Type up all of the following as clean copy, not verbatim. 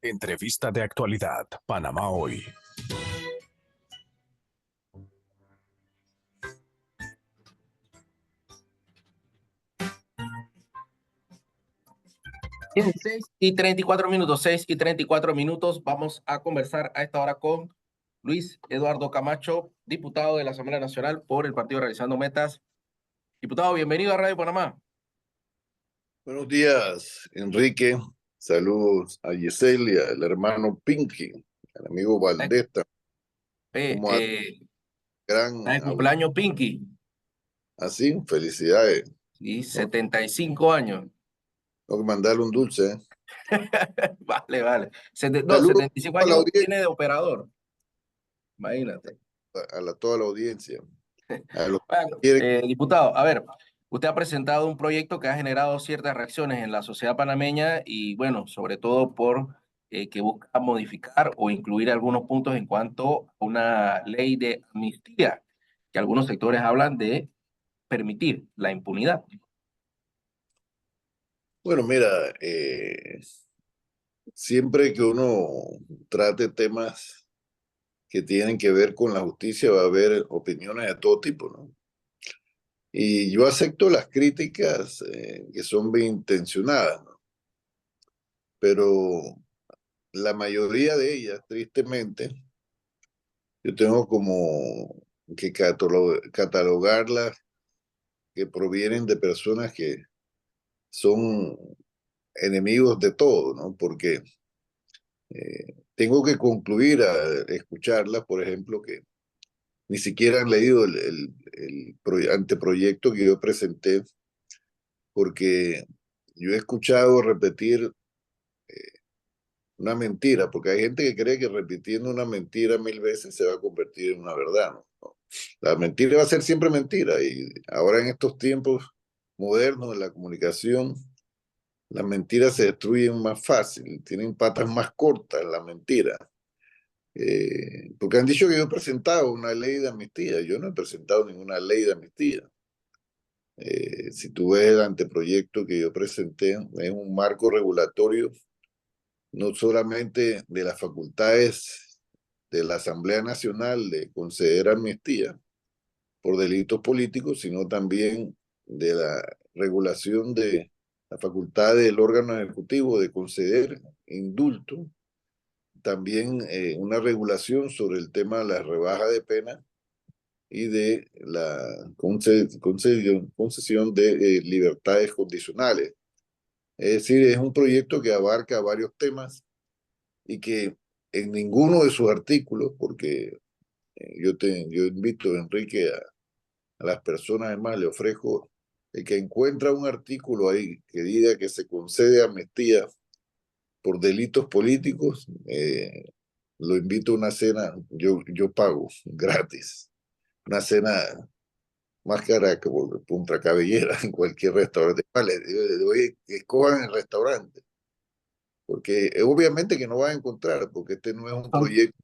Entrevista de actualidad, Panamá Hoy. Bien, 6:34 minutos, 6:34 minutos. Vamos a conversar a esta hora con Luis Eduardo Camacho, diputado de la Asamblea Nacional por el partido Realizando Metas. Diputado, bienvenido a Radio Panamá. Buenos días, Enrique. Saludos a Yeselia, el hermano Pinky, al amigo Valdesta, Eh, como a eh, gran de cumpleaños Pinky, así, felicidades. y No, 75 años. tengo que mandarle un dulce. Vale, vale. No, Saludos 75 a la años audiencia, tiene de operador. Imagínate. toda la audiencia, a los Bueno, que quieren. diputado, a ver, usted ha presentado un proyecto que ha generado ciertas reacciones en la sociedad panameña y, bueno, sobre todo por que busca modificar o incluir algunos puntos en cuanto a una ley de amnistía, que algunos sectores hablan de permitir la impunidad. Bueno, mira, siempre que uno trate temas que tienen que ver con la justicia, va a haber opiniones de todo tipo, ¿no? Y yo acepto las críticas que son bien intencionadas, ¿no? Pero la mayoría de ellas, tristemente, yo tengo como que catalogarlas que provienen de personas que son enemigos de todo, ¿no? Porque tengo que concluir a escucharlas, por ejemplo, que ni siquiera han leído el anteproyecto que yo presenté, porque yo he escuchado repetir una mentira, porque hay gente que cree que repitiendo una mentira 1000 veces se va a convertir en una verdad, ¿no? No. La mentira va a ser siempre mentira y ahora en estos tiempos modernos de la comunicación, las mentiras se destruyen más fácil, tienen patas más cortas la mentira. Porque han dicho que yo he presentado una ley de amnistía, yo no he presentado ninguna ley de amnistía. Si tú ves el anteproyecto que yo presenté, es un marco regulatorio no solamente de las facultades de la Asamblea Nacional de conceder amnistía por delitos políticos, sino también de la regulación de la facultad del órgano ejecutivo de conceder indulto, también una regulación sobre el tema de la rebaja de pena y de la concesión de libertades condicionales. Es decir, es un proyecto que abarca varios temas y que en ninguno de sus artículos, porque yo invito, Enrique, a las personas, además le ofrezco el que encuentra un artículo ahí que diga que se concede amnistía por delitos políticos, lo invito a una cena, yo pago gratis, una cena más cara que por Punta Cabellera en cualquier restaurante. Vale, oye, que escojan el restaurante, porque obviamente que no van a encontrar, porque este no es un Son, proyecto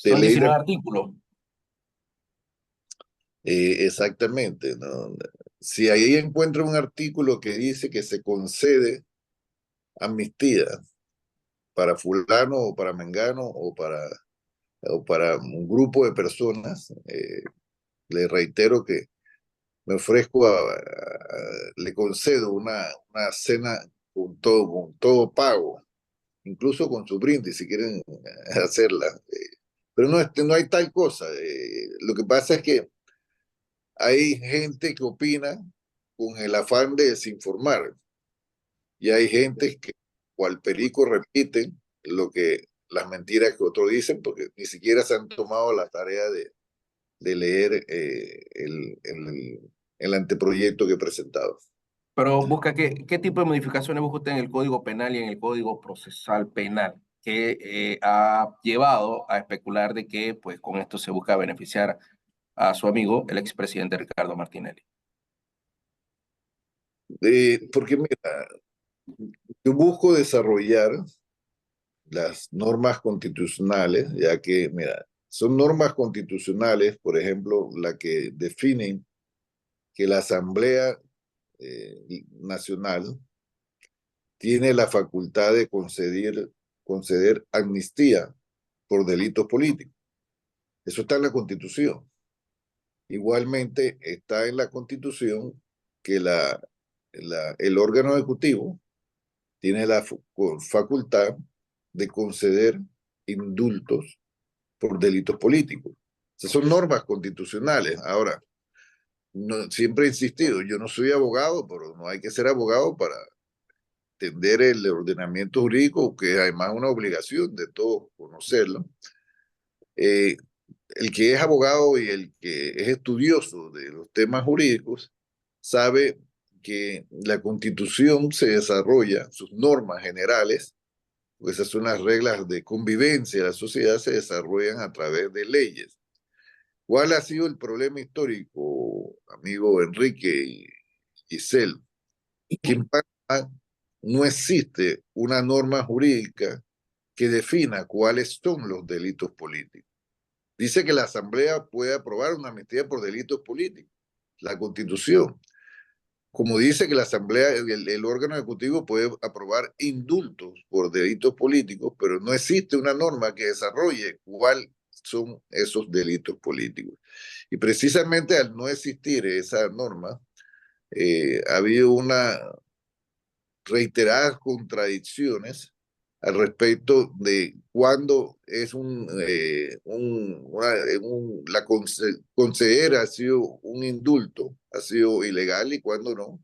de son ley 19 artículos. exactamente, ¿no? Si ahí encuentra un artículo que dice que se concede amnistía para fulano o para mengano o para un grupo de personas, le reitero que me ofrezco le concedo una cena con todo pago, incluso con su brindis si quieren hacerla. Pero no, no hay tal cosa. Lo que pasa es que hay gente que opina con el afán de desinformar y hay gente que, cual perico, repiten las mentiras que otros dicen porque ni siquiera se han tomado la tarea de leer el anteproyecto que he presentado. Pero busca qué tipo de modificaciones busca usted en el Código Penal y en el Código Procesal Penal, que ha llevado a especular de que pues con esto se busca beneficiar a su amigo, el expresidente Ricardo Martinelli. Porque mira, yo busco desarrollar las normas constitucionales, ya que, mira, son normas constitucionales, por ejemplo, la que definen que la Asamblea Nacional tiene la facultad de conceder conceder amnistía por delitos políticos. Eso está en la Constitución. Igualmente está en la Constitución que el órgano ejecutivo tiene la facultad de conceder indultos por delitos políticos. Esas son normas constitucionales. Ahora, siempre he insistido, yo no soy abogado, pero no hay que ser abogado para entender el ordenamiento jurídico, que es además una obligación de todos conocerlo. El que es abogado y el que es estudioso de los temas jurídicos sabe que la Constitución se desarrolla, sus normas generales, pues esas son las reglas de convivencia de la sociedad, se desarrollan a través de leyes. ¿Cuál ha sido el problema histórico, amigo Enrique y Giselle? Que en Panamá no existe una norma jurídica que defina cuáles son los delitos políticos. Dice que la Asamblea puede aprobar una amnistía por delitos políticos, la Constitución. Como dice que la Asamblea, el órgano ejecutivo puede aprobar indultos por delitos políticos, pero no existe una norma que desarrolle cuáles son esos delitos políticos. Y precisamente al no existir esa norma, ha habido una reiteradas contradicciones al respecto de cuándo es la conceder ha sido un indulto, ha sido ilegal y cuándo no,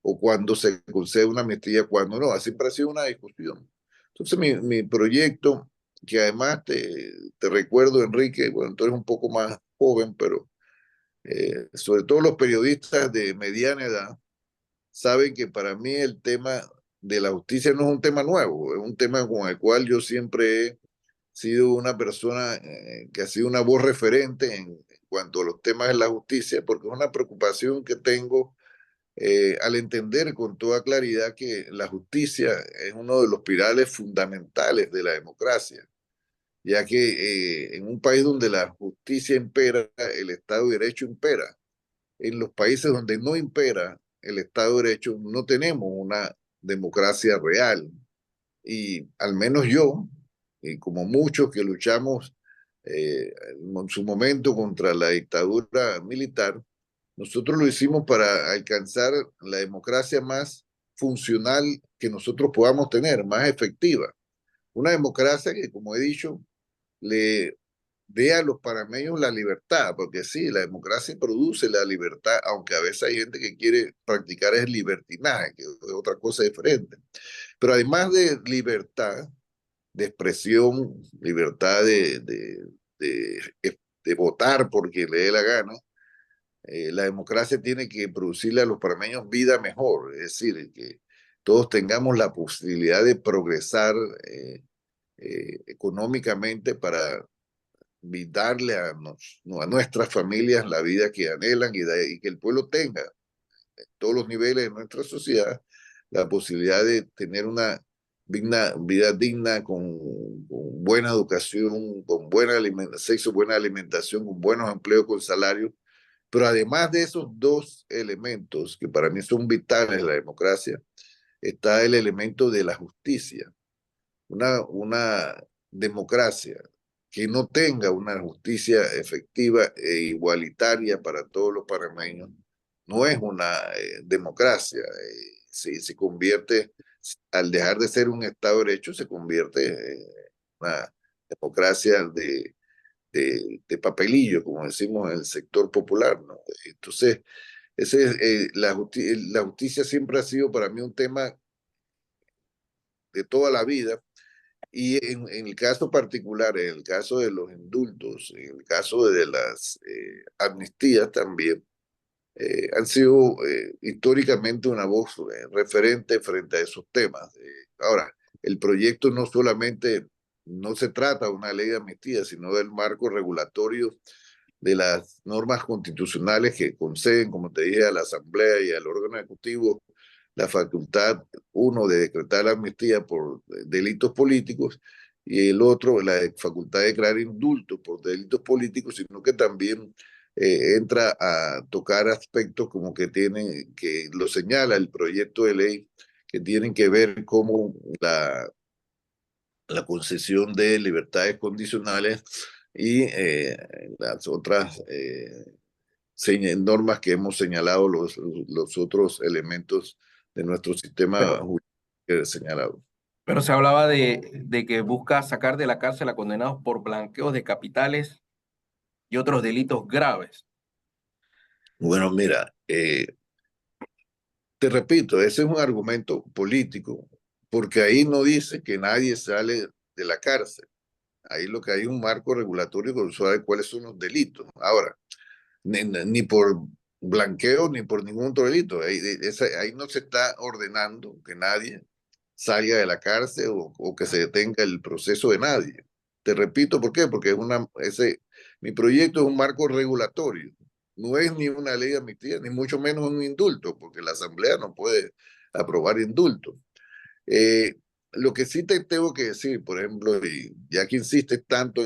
o cuándo se concede una amnistía, cuándo no. Siempre ha sido una discusión. Entonces mi proyecto, que además te recuerdo, Enrique, bueno, tú eres un poco más joven, pero sobre todo los periodistas de mediana edad, saben que para mí el tema de la justicia no es un tema nuevo, es un tema con el cual yo siempre he sido una persona que ha sido una voz referente en cuanto a los temas de la justicia, porque es una preocupación que tengo al entender con toda claridad que la justicia es uno de los pilares fundamentales de la democracia, ya que en un país donde la justicia impera, el Estado de Derecho impera. En los países donde no impera el Estado de Derecho, no tenemos una democracia real. Y al menos yo, y como muchos que luchamos en su momento contra la dictadura militar, nosotros lo hicimos para alcanzar la democracia más funcional que nosotros podamos tener, más efectiva. Una democracia que, como he dicho, le dé a los panameños la libertad, porque sí, la democracia produce la libertad, aunque a veces hay gente que quiere practicar el libertinaje, que es otra cosa diferente. Pero además de libertad de expresión, libertad de votar porque le dé la gana, la democracia tiene que producirle a los panameños vida mejor, es decir, que todos tengamos la posibilidad de progresar económicamente para darle a nuestras familias la vida que anhelan y que el pueblo tenga en todos los niveles de nuestra sociedad la posibilidad de tener una vida digna con buena educación, con buena sexo, buena alimentación, con buenos empleos, con salario. Pero además de esos dos elementos que para mí son vitales en la democracia, está el elemento de la justicia. Una democracia que no tenga una justicia efectiva e igualitaria para todos los panameños no es una democracia. Se convierte, al dejar de ser un Estado de Derecho, se convierte en una democracia de papelillo, como decimos en el sector popular, ¿no? Entonces, la justicia siempre ha sido para mí un tema de toda la vida. Y en el caso particular, en el caso de los indultos, en el caso de las amnistías también, han sido históricamente una voz referente frente a esos temas. Ahora, el proyecto no solamente, no se trata de una ley de amnistía, sino del marco regulatorio de las normas constitucionales que conceden, como te dije, a la Asamblea y al órgano ejecutivo la facultad, uno, de decretar la amnistía por delitos políticos y el otro, la facultad de declarar indultos por delitos políticos, sino que también entra a tocar aspectos como que lo señala el proyecto de ley, que tienen que ver cómo la concesión de libertades condicionales y las otras normas que hemos señalado, los otros elementos de nuestro sistema Pero, jurídico que he señalado. pero se hablaba de que busca sacar de la cárcel a condenados por blanqueos de capitales y otros delitos graves. Bueno, mira, te repito, ese es un argumento político, porque ahí no dice que nadie sale de la cárcel. Ahí lo que hay es un marco regulatorio que sabe cuáles son los delitos. Ahora, ni por blanqueo ni por ningún otro delito. Ahí no se está ordenando que nadie salga de la cárcel o que se detenga el proceso de nadie. Te repito, ¿por qué? Porque mi proyecto es un marco regulatorio. No es ni una ley de amnistía, ni mucho menos un indulto, porque la Asamblea no puede aprobar indulto. Eh, lo que sí te tengo que decir, por ejemplo, y ya que insiste tanto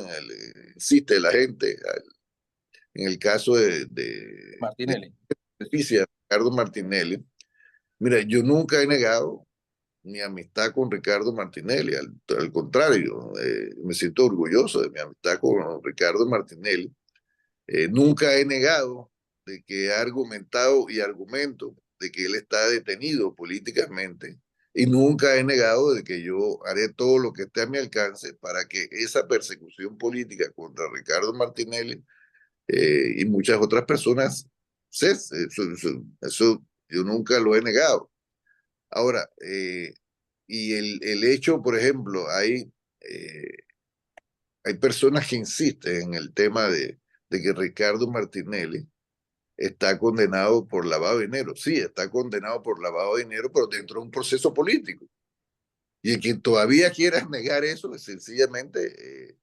insiste la gente en el caso de Martinelli. justicia, Ricardo Martinelli, mira, yo nunca he negado mi amistad con Ricardo Martinelli, al contrario, me siento orgulloso de mi amistad con Ricardo Martinelli. Nunca he negado de que he argumentado y argumento de que él está detenido políticamente y nunca he negado de que yo haré todo lo que esté a mi alcance para que esa persecución política contra Ricardo Martinelli y muchas otras personas cese. Eso yo nunca lo he negado. Ahora, y el hecho, por ejemplo, hay personas que insisten en el tema de que Ricardo Martinelli está condenado por lavado de dinero. Sí, está condenado por lavado de dinero, pero dentro de un proceso político. Y el que todavía quiera negar eso, es sencillamente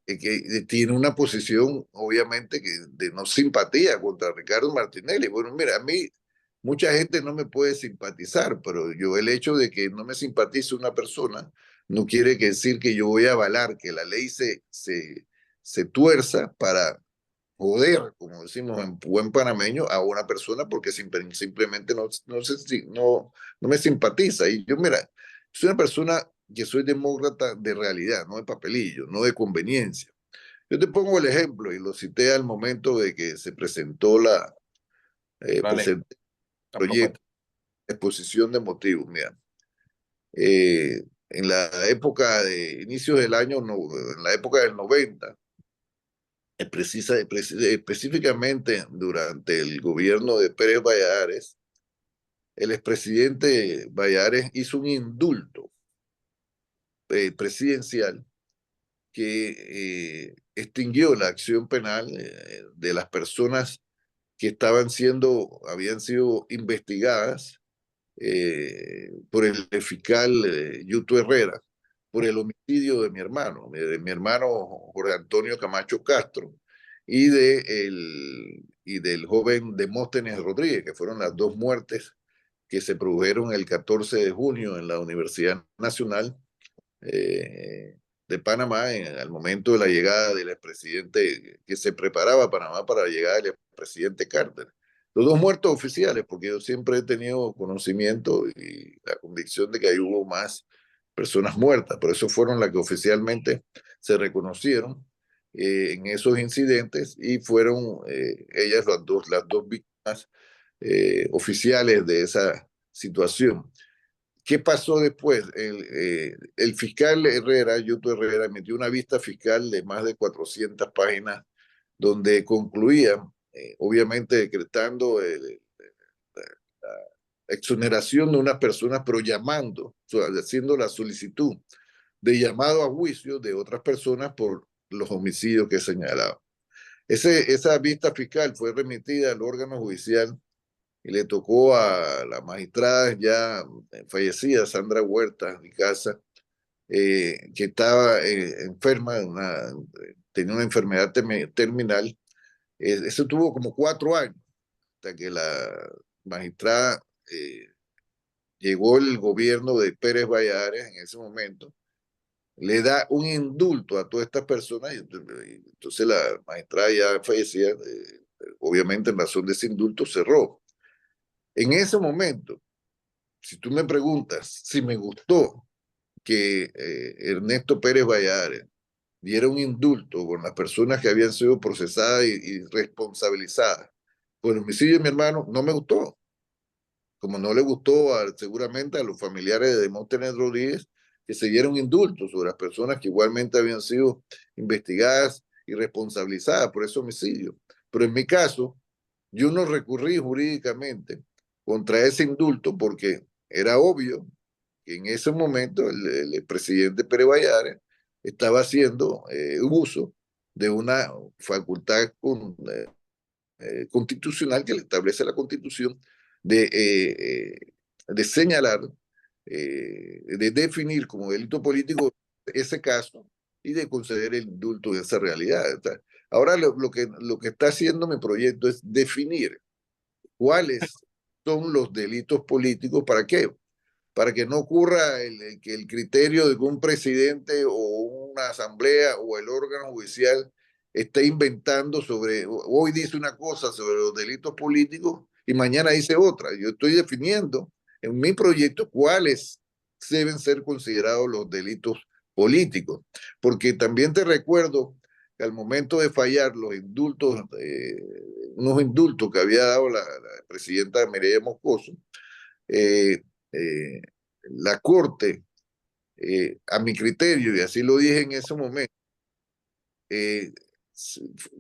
que tiene una posición, obviamente, de no simpatía contra Ricardo Martinelli. Bueno, mira, a mí mucha gente no me puede simpatizar, pero yo el hecho de que no me simpatice una persona no quiere decir que yo voy a avalar que la ley se tuerza para joder, como decimos en buen panameño, a una persona porque simplemente no me simpatiza. Y yo, mira, soy una persona que soy demócrata de realidad, no de papelillo, no de conveniencia. Yo te pongo el ejemplo y lo cité al momento de que se presentó La ley, presentó el la proyecto propuesta. de exposición de motivos. Mira, en la época de inicios del año, no, en la época del 90, específicamente durante el gobierno de Pérez Valladares, el expresidente Valladares hizo un indulto presidencial que extinguió la acción penal de las personas que habían sido investigadas por el fiscal Yuto Herrera por el homicidio de mi hermano Jorge Antonio Camacho Castro y del joven Demóstenes Rodríguez, que fueron las dos muertes que se produjeron el 14 de junio en la Universidad Nacional de Panamá al momento de la llegada del expresidente, que se preparaba a Panamá para la llegada del expresidente Carter. Los dos muertos oficiales, porque yo siempre he tenido conocimiento y la convicción de que ahí hubo más personas muertas, por eso fueron las que oficialmente se reconocieron en esos incidentes y fueron ellas las dos víctimas oficiales de esa situación. ¿Qué pasó después? El fiscal Herrera, Yuto Herrera, emitió una vista fiscal de más de 400 páginas donde concluía, obviamente decretando la exoneración de unas personas, pero haciendo la solicitud de llamado a juicio de otras personas por los homicidios que señalaba. Esa vista fiscal fue remitida al órgano judicial y le tocó a la magistrada ya fallecida, Sandra Huerta, mi casa, que estaba enferma, tenía una enfermedad terminal. Eso tuvo como 4 años, hasta que la magistrada llegó el gobierno de Pérez Valladares en ese momento, le da un indulto a todas estas personas, y entonces la magistrada ya fallecida, obviamente en razón de ese indulto cerró. En ese momento, si tú me preguntas si me gustó que Ernesto Pérez Valladares diera un indulto con las personas que habían sido procesadas y responsabilizadas por el homicidio de mi hermano, no me gustó. Como no le gustó seguramente a los familiares de Demóstenes Rodríguez que se diera un indulto sobre las personas que igualmente habían sido investigadas y responsabilizadas por ese homicidio. Pero en mi caso, yo no recurrí jurídicamente contra ese indulto porque era obvio que en ese momento el presidente Pérez Valladares estaba haciendo uso de una facultad constitucional que le establece la Constitución de señalar, de definir como delito político ese caso y de conceder el indulto de esa realidad. Ahora lo que está haciendo mi proyecto es definir cuáles son los delitos políticos. ¿Para qué? Para que no ocurra que el criterio de que un presidente o una asamblea o el órgano judicial esté inventando sobre, hoy dice una cosa sobre los delitos políticos y mañana dice otra. Yo estoy definiendo en mi proyecto cuáles deben ser considerados los delitos políticos, porque también te recuerdo que al momento de fallar los indultos, unos indultos que había dado la presidenta Mireya Moscoso, eh, eh, la Corte, a mi criterio, y así lo dije en ese momento, eh,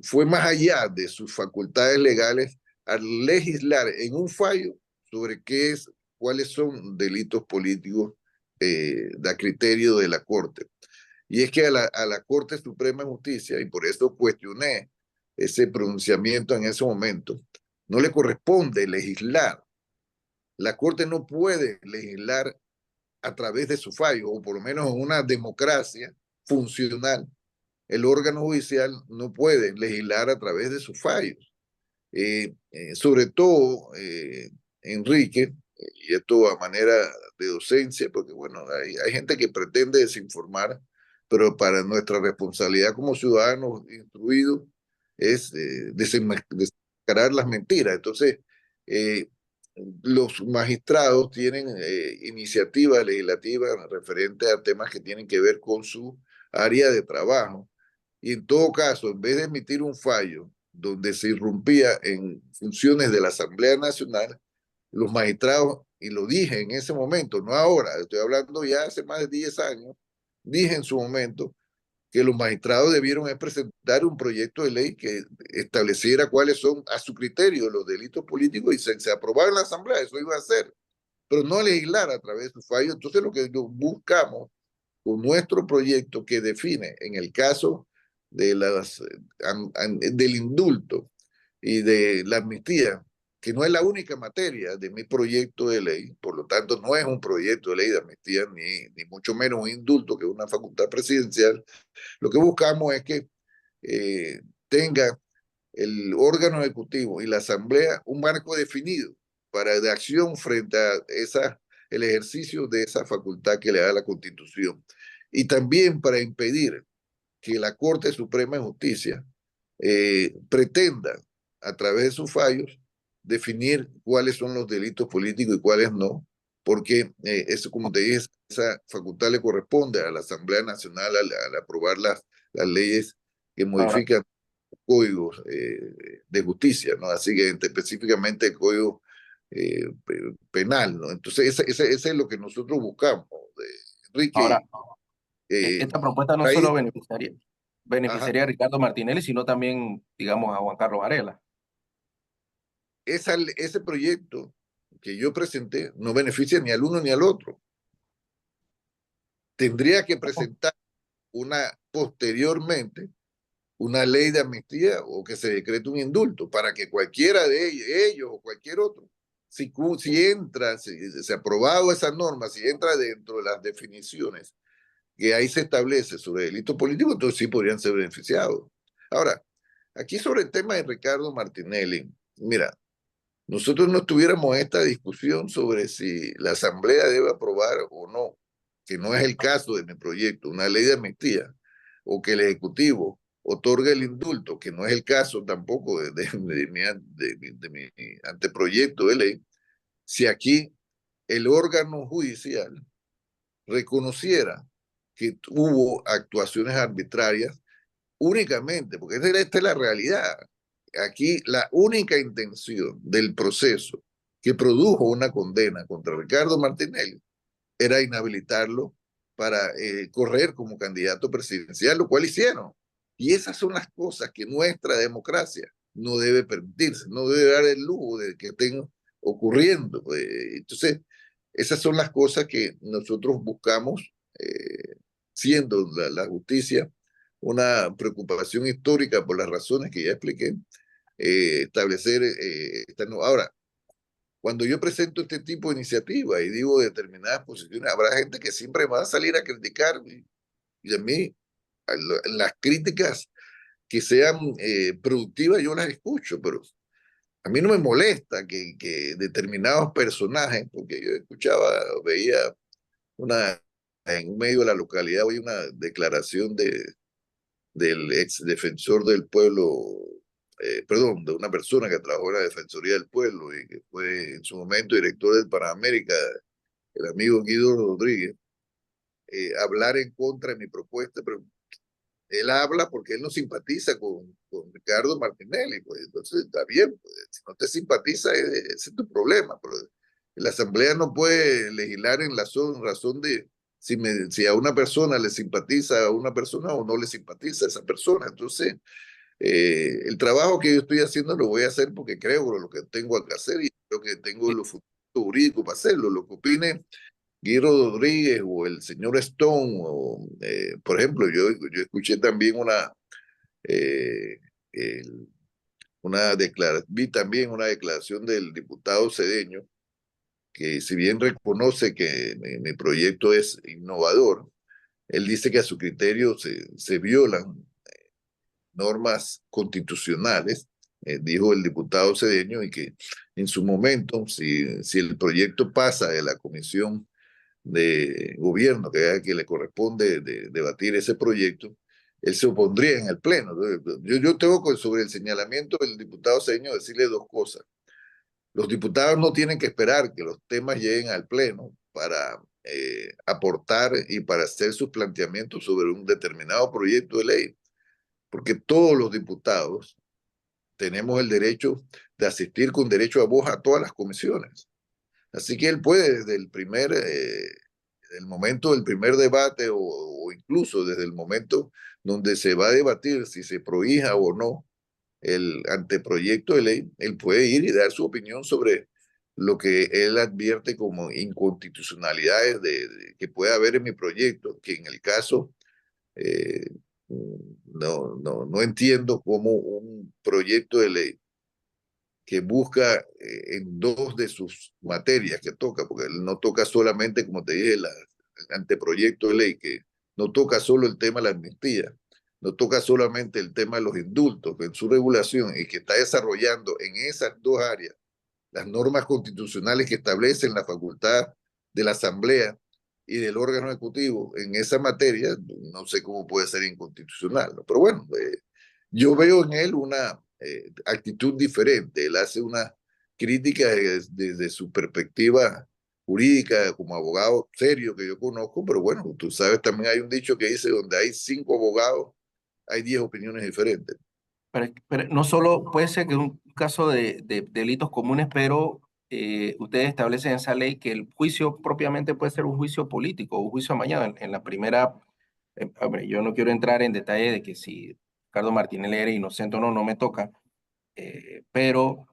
fue más allá de sus facultades legales al legislar en un fallo sobre cuáles son delitos políticos a criterio de la Corte. Y es que a la Corte Suprema de Justicia, y por eso cuestioné ese pronunciamiento en ese momento, no le corresponde legislar. La Corte no puede legislar a través de su fallo, o por lo menos en una democracia funcional, el órgano judicial no puede legislar a través de sus fallos. Sobre todo, Enrique, y esto a manera de docencia, porque bueno, hay gente que pretende desinformar, pero para nuestra responsabilidad como ciudadanos instruidos es desenmascarar las mentiras. Entonces, eh, los magistrados tienen iniciativas legislativas referentes a temas que tienen que ver con su área de trabajo. Y en todo caso, en vez de emitir un fallo donde se irrumpía en funciones de la Asamblea Nacional, los magistrados, y lo dije en ese momento, no ahora, estoy hablando ya hace más de 10 años, dije en su momento que los magistrados debieron presentar un proyecto de ley que estableciera cuáles son, a su criterio, los delitos políticos y se aprobara en la Asamblea, eso iba a hacer, pero no legislar a través de su fallo. Entonces lo que buscamos con nuestro proyecto que define en el caso de del indulto y de la amnistía, que no es la única materia de mi proyecto de ley, por lo tanto no es un proyecto de ley de amnistía, ni mucho menos un indulto, que es una facultad presidencial. Lo que buscamos es que tenga el órgano ejecutivo y la asamblea un marco definido de acción frente a el ejercicio de esa facultad que le da la Constitución. Y también para impedir que la Corte Suprema de Justicia pretenda, a través de sus fallos, definir cuáles son los delitos políticos y cuáles no, porque eso, como te dije, esa facultad le corresponde a la Asamblea Nacional al aprobar las leyes que Ahora, modifican códigos de justicia, ¿no? Así que específicamente el código penal, ¿no? Entonces, ese es lo que nosotros buscamos, ahora, Enrique. Eh, esta propuesta no ahí, solo ajá, beneficiaría a Ricardo Martinelli, sino también, digamos, a Juan Carlos Varela. ese proyecto que yo presenté no beneficia ni al uno ni al otro. Tendría que presentar posteriormente una ley de amnistía o que se decrete un indulto para que cualquiera de ellos o cualquier otro, si entra, si se ha aprobado esa norma, si entra dentro de las definiciones que ahí se establece sobre delito político, entonces sí podrían ser beneficiados. Ahora, aquí sobre el tema de Ricardo Martinelli, mira, nosotros no tuviéramos esta discusión sobre si la Asamblea debe aprobar o no, que no es el caso de mi proyecto, una ley de amnistía, o que el Ejecutivo otorgue el indulto, que no es el caso tampoco de mi anteproyecto de ley, si aquí el órgano judicial reconociera que hubo actuaciones arbitrarias únicamente, porque esta es la realidad. Aquí la única intención del proceso que produjo una condena contra Ricardo Martinelli era inhabilitarlo para correr como candidato presidencial, lo cual hicieron. Y esas son las cosas que nuestra democracia no debe permitirse, no debe dar el lujo de que estén ocurriendo. Entonces, esas son las cosas que nosotros buscamos, siendo la justicia una preocupación histórica por las razones que ya expliqué, establecer ahora, cuando yo presento este tipo de iniciativa y digo determinadas posiciones, habrá gente que siempre va a salir a criticar y a mí las críticas que sean productivas yo las escucho, pero a mí no me molesta que determinados personajes, porque yo escuchaba, veía en un medio de la localidad, hoy una declaración del ex defensor del pueblo, perdón, de una persona que trabajó en la Defensoría del Pueblo y que fue en su momento director del Panamérica, el amigo Guido Rodríguez, hablar en contra de mi propuesta, pero él habla porque él no simpatiza con Ricardo Martinelli, pues entonces está bien, pues, si no te simpatiza, ese es tu problema, pero la Asamblea no puede legislar en razón de si a una persona le simpatiza a una persona o no le simpatiza a esa persona. Entonces, el trabajo que yo estoy haciendo lo voy a hacer porque creo lo que tengo que hacer y creo que tengo lo jurídico para hacerlo. Lo que opine Guido Rodríguez o el señor Stone, por ejemplo, yo escuché también eh, vi también una declaración del diputado Cedeño, que si bien reconoce que mi proyecto es innovador, él dice que a su criterio se violan normas constitucionales, dijo el diputado Cedeño, y que en su momento, si el proyecto pasa de la comisión de gobierno que le corresponde debatir ese proyecto, él se opondría en el Pleno. Yo tengo sobre el señalamiento del diputado Cedeño decirle dos cosas. Los diputados no tienen que esperar que los temas lleguen al Pleno para aportar y para hacer sus planteamientos sobre un determinado proyecto de ley, porque todos los diputados tenemos el derecho de asistir con derecho a voz a todas las comisiones. Así que él puede desde el momento del primer debate o incluso desde el momento donde se va a debatir si se prohija o no el anteproyecto de ley, él puede ir y dar su opinión sobre lo que él advierte como inconstitucionalidades que puede haber en mi proyecto, que en el caso eh, no entiendo cómo un proyecto de ley que busca en dos de sus materias que toca, porque él no toca solamente, como te dije, el anteproyecto de ley, que no toca solo el tema de la amnistía, no toca solamente el tema de los indultos, que en su regulación y que está desarrollando en esas dos áreas las normas constitucionales que establecen la facultad de la Asamblea y del órgano ejecutivo en esa materia, no sé cómo puede ser inconstitucional, ¿no? Pero bueno, yo veo en él una actitud diferente. Él hace una crítica desde su perspectiva jurídica como abogado serio que yo conozco, pero bueno, tú sabes, también hay un dicho que dice, donde hay 5 abogados, hay 10 opiniones diferentes. Pero no solo puede ser que un caso de delitos comunes, pero ustedes establecen en esa ley que el juicio propiamente puede ser un juicio político o un juicio amañado. En la primera, hombre, yo no quiero entrar en detalle de que si Ricardo Martinelli era inocente o no, no me toca, pero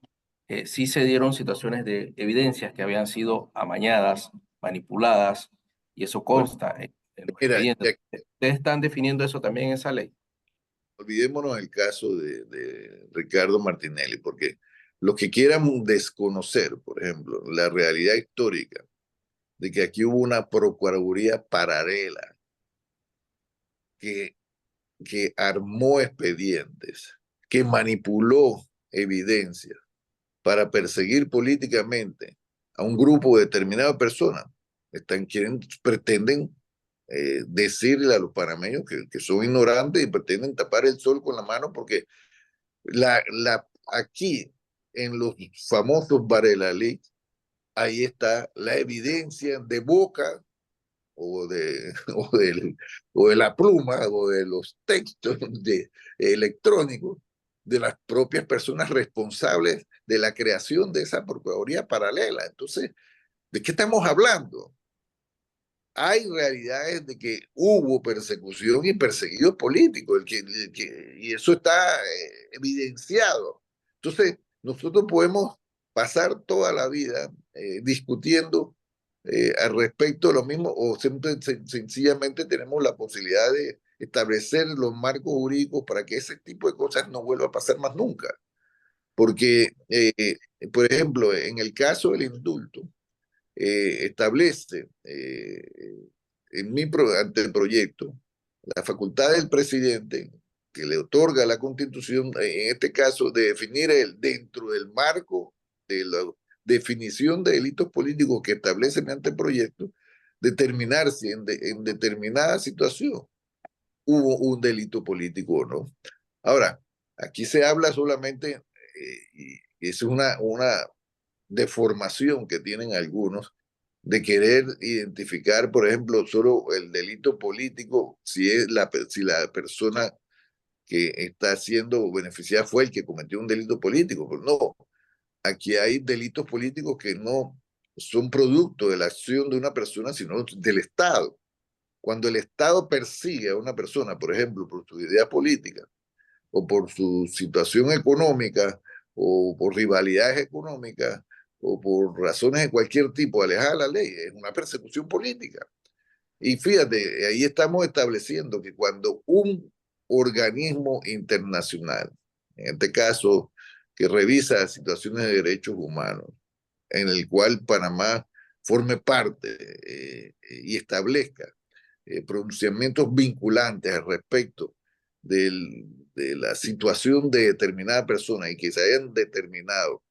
sí se dieron situaciones de evidencias que habían sido amañadas, manipuladas, y eso Bueno, consta en los mira, expedientes. ¿Ustedes están definiendo eso también en esa ley? olvidémonos el caso de Ricardo Martinelli, porque los que quieran desconocer, por ejemplo, la realidad histórica de que aquí hubo una procuraduría paralela que, que armó expedientes, que manipuló evidencias para perseguir políticamente a un grupo determinado de personas, pretenden decirle a los panameños que son ignorantes y pretenden tapar el sol con la mano porque aquí en los famosos Varela Leaks, ahí está la evidencia de boca o de la pluma o de los textos electrónicos de las propias personas responsables de la creación de esa Procuraduría paralela. Entonces, ¿de qué estamos hablando? Hay realidades de que hubo persecución y perseguidos políticos, y eso está evidenciado. Entonces, nosotros podemos pasar toda la vida discutiendo al respecto de lo mismo, o sencillamente tenemos la posibilidad de establecer los marcos jurídicos para que ese tipo de cosas no vuelva a pasar más nunca. Porque, por ejemplo, en el caso del indulto, establece en mi anteproyecto la facultad del presidente que le otorga la Constitución, en este caso, de definir dentro del marco de la definición de delitos políticos que establece mi anteproyecto, determinar si en determinada situación hubo un delito político o no. Ahora, aquí se habla solamente, y es una deformación que tienen algunos, de querer identificar, por ejemplo, solo el delito político si la persona que está siendo beneficiada fue el que cometió un delito político. Pero no, aquí hay delitos políticos que no son producto de la acción de una persona, sino del Estado. Cuando el Estado persigue a una persona, por ejemplo, por su idea política, o por su situación económica, o por rivalidades económicas, o por razones de cualquier tipo alejadas de la ley, es una persecución política. Y fíjate, ahí estamos estableciendo que cuando un organismo internacional, en este caso que revisa situaciones de derechos humanos, en el cual Panamá forme parte y establezca pronunciamientos vinculantes al respecto de la situación de determinada persona y que se hayan determinado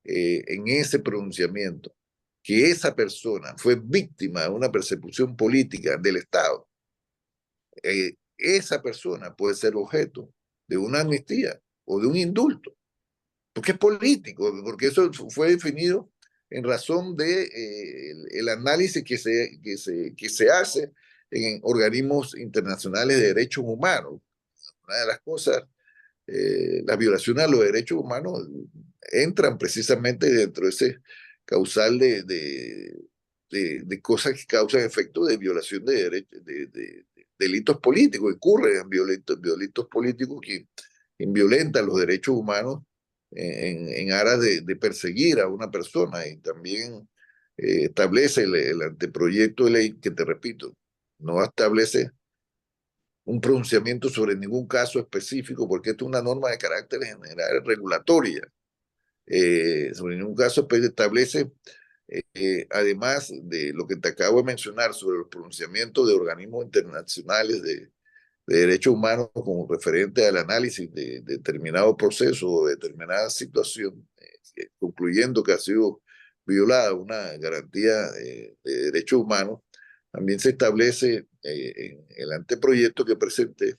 en ese pronunciamiento que esa persona fue víctima de una persecución política del Estado, esa persona puede ser objeto de una amnistía o de un indulto, porque es político, porque eso fue definido en razón de el análisis que se hace en organismos internacionales de derechos humanos. Una de las cosas, las violaciones a los derechos humanos entran precisamente dentro de ese causal de cosas que causan efecto de violación de derechos, de delitos políticos, incurren en delitos políticos que violentan los derechos humanos en aras de perseguir a una persona, y también establece el anteproyecto de ley que, te repito, no establece un pronunciamiento sobre ningún caso específico, porque esto es una norma de carácter general regulatoria. Sobre ningún caso establece, además de lo que te acabo de mencionar sobre los pronunciamientos de organismos internacionales de derechos humanos como referente al análisis de determinado proceso o determinada situación, concluyendo que ha sido violada una garantía de derechos humanos, también se establece en el anteproyecto que presenté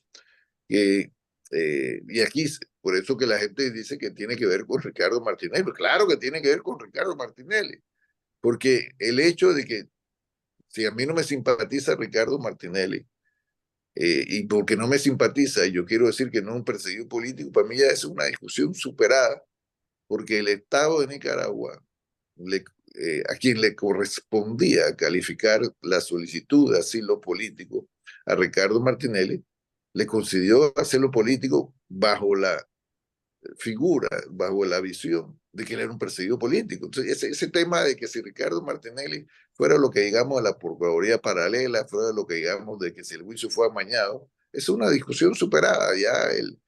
que, y aquí, por eso que la gente dice que tiene que ver con Ricardo Martinelli. Pues claro que tiene que ver con Ricardo Martinelli, porque el hecho de que si a mí no me simpatiza Ricardo Martinelli, y porque no me simpatiza, y yo quiero decir que no es un perseguido político, para mí ya es una discusión superada, porque el Estado de Nicaragua, a quien le correspondía calificar la solicitud de asilo político a Ricardo Martinelli, le concedió asilo político bajo la figura, bajo la visión de que él era un perseguido político. Entonces, ese tema de que si Ricardo Martinelli fuera lo que digamos de la Procuraduría paralela, fuera lo que digamos de que si el juicio fue amañado, es una discusión superada. Ya el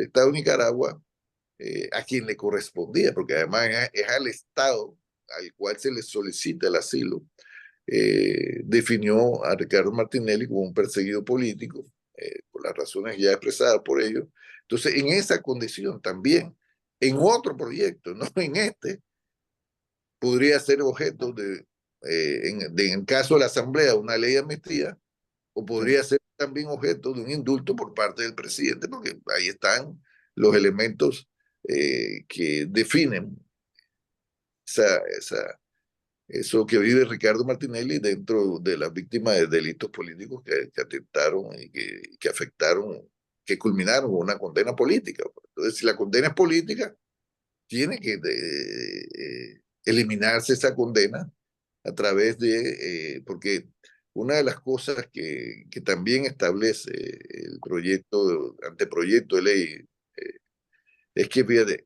Estado de Nicaragua, a quien le correspondía, porque además es al Estado al cual se le solicita el asilo, definió a Ricardo Martinelli como un perseguido político, por las razones ya expresadas por ellos. Entonces, en esa condición también, en otro proyecto, no en este, podría ser objeto en caso de la Asamblea, una ley de amnistía, o podría ser también objeto de un indulto por parte del presidente, porque ahí están los elementos que definen esa eso que vive Ricardo Martinelli dentro de las víctimas de delitos políticos que atentaron y que afectaron, que culminaron con una condena política. Entonces, si la condena es política, tiene que eliminarse esa condena a través de, porque una de las cosas que también establece el anteproyecto de ley, es que fíjate,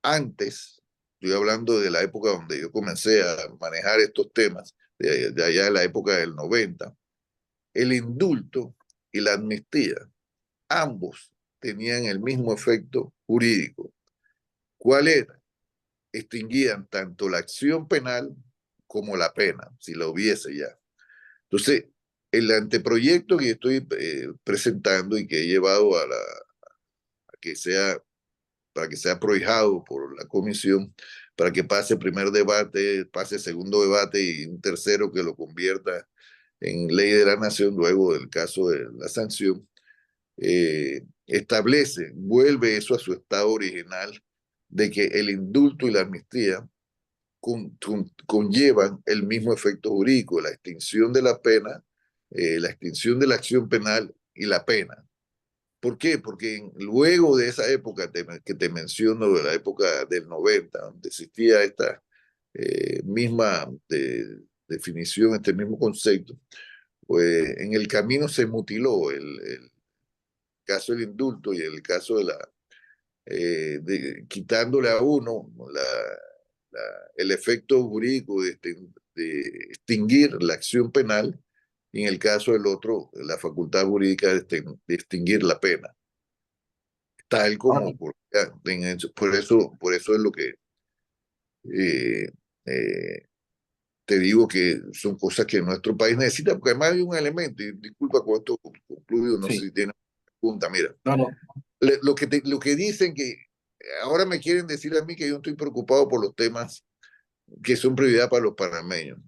antes, estoy hablando de la época donde yo comencé a manejar estos temas, de allá de la época del 90, el indulto y la amnistía, ambos tenían el mismo efecto jurídico. ¿Cuál era? Extinguían tanto la acción penal como la pena, si la hubiese ya. Entonces, el anteproyecto que estoy presentando y que he llevado a que sea, para que sea prohijado por la comisión, para que pase primer debate, pase segundo debate y un tercero que lo convierta en ley de la nación luego del caso de la sanción, establece, vuelve eso a su estado original de que el indulto y la amnistía conllevan el mismo efecto jurídico, la extinción de la pena, la extinción de la acción penal y la pena. ¿Por qué? Porque luego de esa época que te menciono, de la época del 90, donde existía esta misma definición, este mismo concepto, pues en el camino se mutiló el caso del indulto y el caso de quitándole a uno el efecto jurídico de extinguir la acción penal y en el caso del otro la facultad jurídica de extinguir la pena. Tal Ahora, como por eso es lo que eh, eh, te digo que son cosas que nuestro país necesita, porque además hay un elemento, y disculpa con esto concluyo, no sé sí, si tienes pregunta, mira, no, no, lo que dicen que ahora me quieren decir a mí que yo estoy preocupado por los temas que son prioridad para los panameños.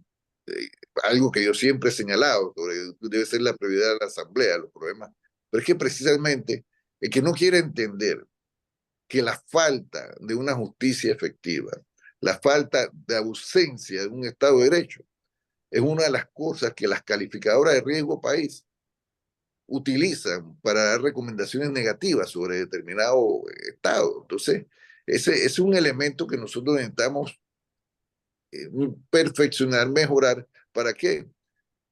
Eh, Algo que yo siempre he señalado, debe ser la prioridad de la Asamblea, los problemas. Pero es que precisamente el que no quiere entender que la falta de una justicia efectiva, la falta de ausencia de un Estado de Derecho, es una de las cosas que las calificadoras de riesgo país utilizan para dar recomendaciones negativas sobre determinado Estado. Entonces, ese es un elemento que nosotros necesitamos perfeccionar, mejorar. ¿Para qué?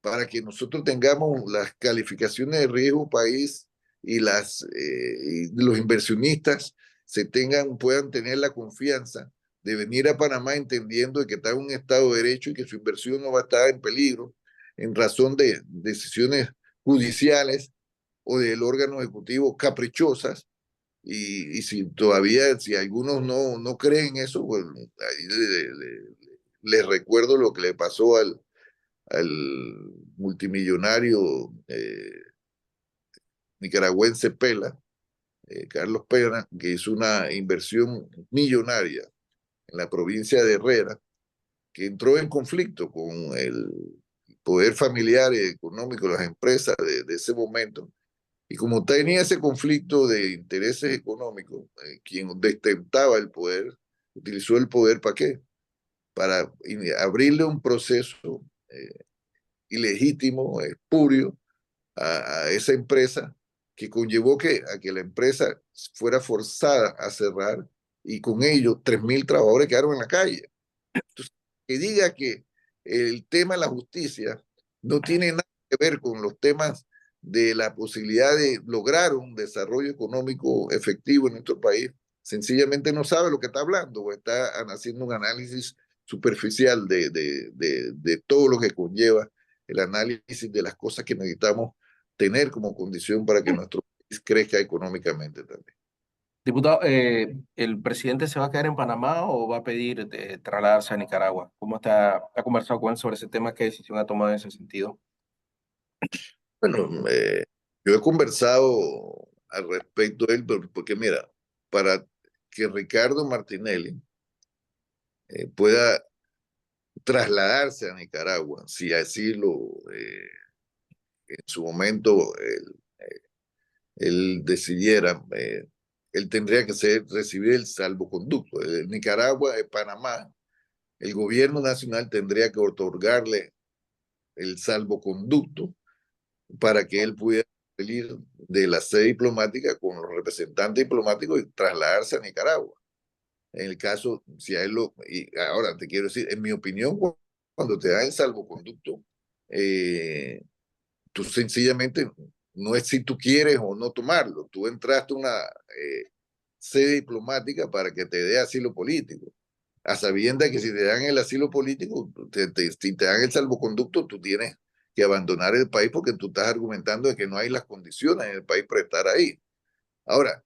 Para que nosotros tengamos las calificaciones de riesgo país y los inversionistas puedan tener la confianza de venir a Panamá entendiendo que está en un Estado de Derecho y que su inversión no va a estar en peligro en razón de decisiones judiciales o del órgano ejecutivo caprichosas. Si todavía, si algunos no creen eso, pues ahí les recuerdo lo que le pasó al multimillonario nicaragüense Pela, Carlos Pela, que hizo una inversión millonaria en la provincia de Herrera, que entró en conflicto con el poder familiar y económico de las empresas de ese momento. Y como tenía ese conflicto de intereses económicos, quien destentaba el poder, utilizó el poder ¿para qué? Para abrirle un proceso ilegítimo, espurio, a esa empresa que conllevó a que la empresa fuera forzada a cerrar y con ello 3.000 trabajadores quedaron en la calle. Entonces, que diga que el tema de la justicia no tiene nada que ver con los temas de la posibilidad de lograr un desarrollo económico efectivo en nuestro país, sencillamente no sabe lo que está hablando o está haciendo un análisis superficial de todo lo que conlleva el análisis de las cosas que necesitamos tener como condición para que nuestro país crezca económicamente también. diputado, ¿el presidente se va a quedar en Panamá o va a pedir trasladarse a Nicaragua? ¿Cómo ha conversado con él sobre ese tema? ¿Qué decisión ha tomado en ese sentido? Bueno, yo he conversado al respecto de él, porque mira, para que Ricardo Martinelli pueda trasladarse a Nicaragua, si así en su momento él decidiera, él tendría que recibir el salvoconducto de Nicaragua, de Panamá, el gobierno nacional tendría que otorgarle el salvoconducto para que él pudiera salir de la sede diplomática con los representantes diplomáticos y trasladarse a Nicaragua. En el caso, si a él lo... Y ahora te quiero decir, en mi opinión, cuando te dan el salvoconducto, tú sencillamente no es si tú quieres o no tomarlo. Tú entraste a una sede diplomática para que te dé asilo político, a sabiendas que si te dan el asilo político, si te dan el salvoconducto, tú tienes que abandonar el país porque tú estás argumentando de que no hay las condiciones en el país para estar ahí. Ahora,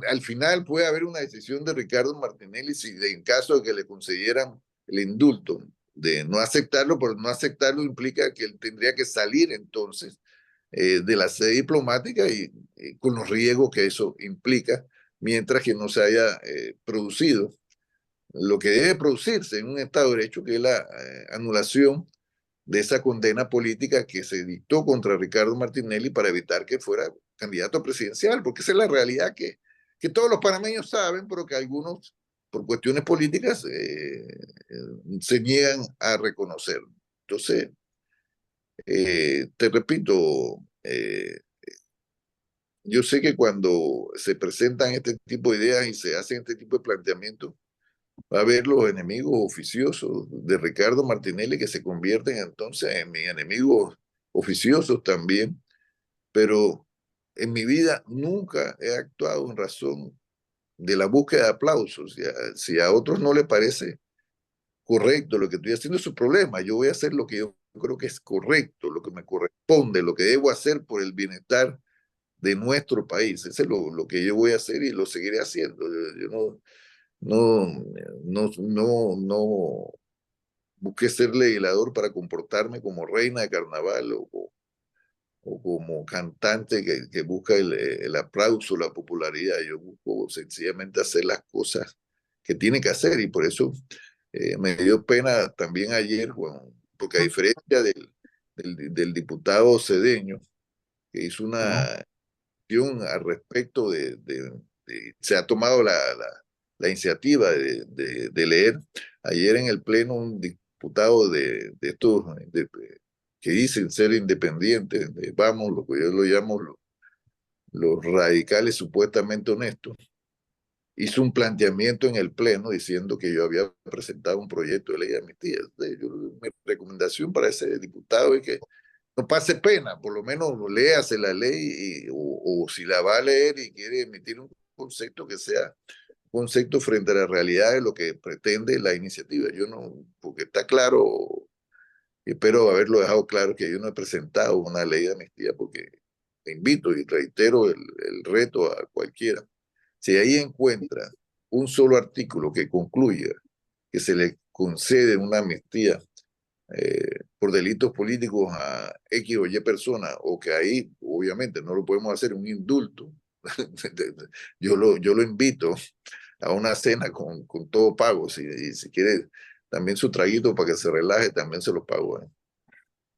al final puede haber una decisión de Ricardo Martinelli si en caso de que le concedieran el indulto de no aceptarlo, pero no aceptarlo implica que él tendría que salir entonces de la sede diplomática y con los riesgos que eso implica mientras que no se haya producido lo que debe producirse en un Estado de Derecho, que es la anulación de esa condena política que se dictó contra Ricardo Martinelli para evitar que fuera candidato presidencial, porque esa es la realidad que todos los panameños saben, pero que algunos, por cuestiones políticas, se niegan a reconocer. Entonces, te repito, yo sé que cuando se presentan este tipo de ideas y se hacen este tipo de planteamientos, va a haber los enemigos oficiosos de Ricardo Martinelli que se convierten entonces en mis enemigos oficiosos también, pero en mi vida nunca he actuado en razón de la búsqueda de aplausos. Si a otros no les parece correcto lo que estoy haciendo, es su problema. Yo voy a hacer lo que yo creo que es correcto, lo que me corresponde, lo que debo hacer por el bienestar de nuestro país. Eso es lo que yo voy a hacer y lo seguiré haciendo. Yo no busqué ser legislador para comportarme como reina de carnaval o como cantante que busca el aplauso, la popularidad. Yo busco sencillamente hacer las cosas que tiene que hacer y por eso me dio pena también ayer, porque a diferencia del diputado Cedeño, que hizo una acción al respecto se ha tomado la iniciativa de leer ayer en el Pleno un diputado de estos que dicen ser independientes, vamos, lo que yo lo llamo los radicales supuestamente honestos, hizo un planteamiento en el Pleno diciendo que yo había presentado un proyecto de ley de amnistía. Mi recomendación para ese diputado es que no pase pena, por lo menos léase la ley o si la va a leer y quiere emitir un concepto que sea un concepto frente a la realidad de lo que pretende la iniciativa. Yo no, porque está claro, espero haberlo dejado claro que yo no he presentado una ley de amnistía porque te invito y reitero el reto a cualquiera. Si ahí encuentra un solo artículo que concluya que se le concede una amnistía por delitos políticos a X o Y persona, o que ahí obviamente no lo podemos hacer un indulto, yo lo invito a una cena con todo pago, y si quiere también su traguito para que se relaje, también se lo pago.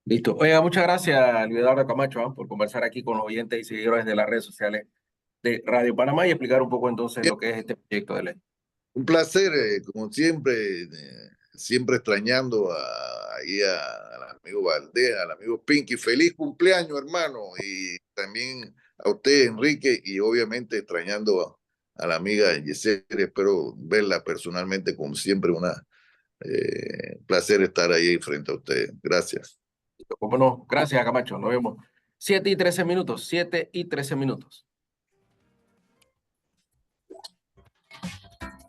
Listo. Oiga, muchas gracias, Luis Eduardo Camacho, por conversar aquí con los oyentes y seguidores de las redes sociales de Radio Panamá y explicar un poco entonces lo que es este proyecto de ley. Un placer, como siempre, siempre extrañando ahí al amigo Valdés, al amigo Pinky. Feliz cumpleaños, hermano. Y también a usted, Enrique, y obviamente extrañando a la amiga Yesenia. Espero verla personalmente, como siempre, placer estar ahí frente a usted. Gracias. Cómo no, gracias, Camacho. Nos vemos. 7:13. 7:13.